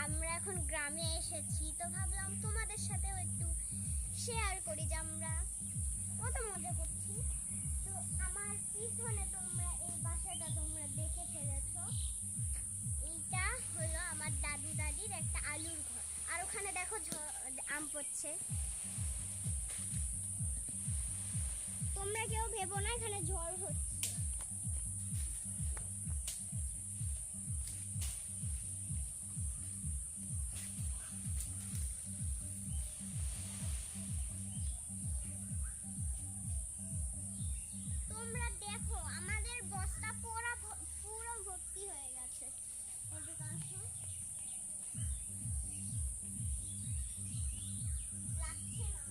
আমরা এখন গ্রামে এসেছি, তো ভাবলাম তোমাদের সাথেও একটু শেয়ার করি যে আমরা কত মজা করছি। তো আমার পিছনে তোমরা এই বাসাটা তোমরা দেখে ফেলেছো, এইটা হলো আমার দাদু দাদির একটা আলুর ঘর। আর ওখানে দেখো আম পড়ছে। তোমরা কেউ ভেবো না এখানে ঝড় হচ্ছে। তোমরা দেখো আমাদের বস্তা পুরো ভর্তি হয়ে গেছে। এদিকে আসো। লাগছে না।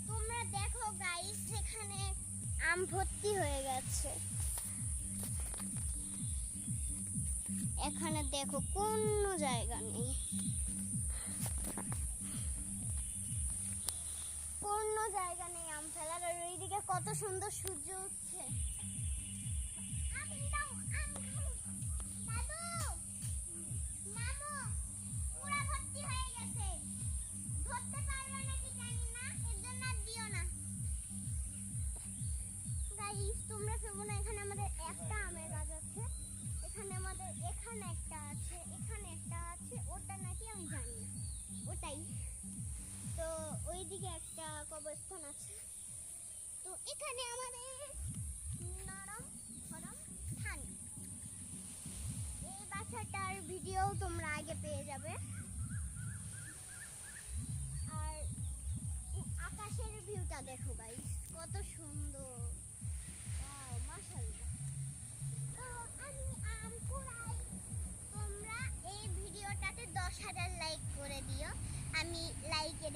তোমরা দেখো গাইস, এখানে আম ভর্তি হয়ে গেছে। এখানে দেখো কোনো জায়গা নেই, কোনো জায়গা নেই আম ফেলার। আর ওইদিকে কত সুন্দর সূর্য উঠছে। পুরা ভর্তি হয়ে গেছে, ধরতে পারবে নাকি জানি না, এর জন্য আর দিও না। গাইস তোমরা ভেবো না এখানে আমাদের একটা আমের গাছ আছে, এখানে আমাদের এখানে একটা আছে, এখানে একটা আছে, ওটা নাকি আমি জানি না, ওটাই। তো ওইদিকে একটা কবরস্থান আছে। তো এখানে আমাদের নরম গরম ধান। এই বাসাটার ভিডিও তোমরা আগে পেয়ে যাবে। আর আকাশের ভিউটা দেখো গাইস, কত সুন্দর, ওয়াও মাশাআল্লাহ। তো আমি আম কুড়াই, তোমরা এই ভিডিওটাতে 10,000 লাইক করে দিও, আমি লাইকের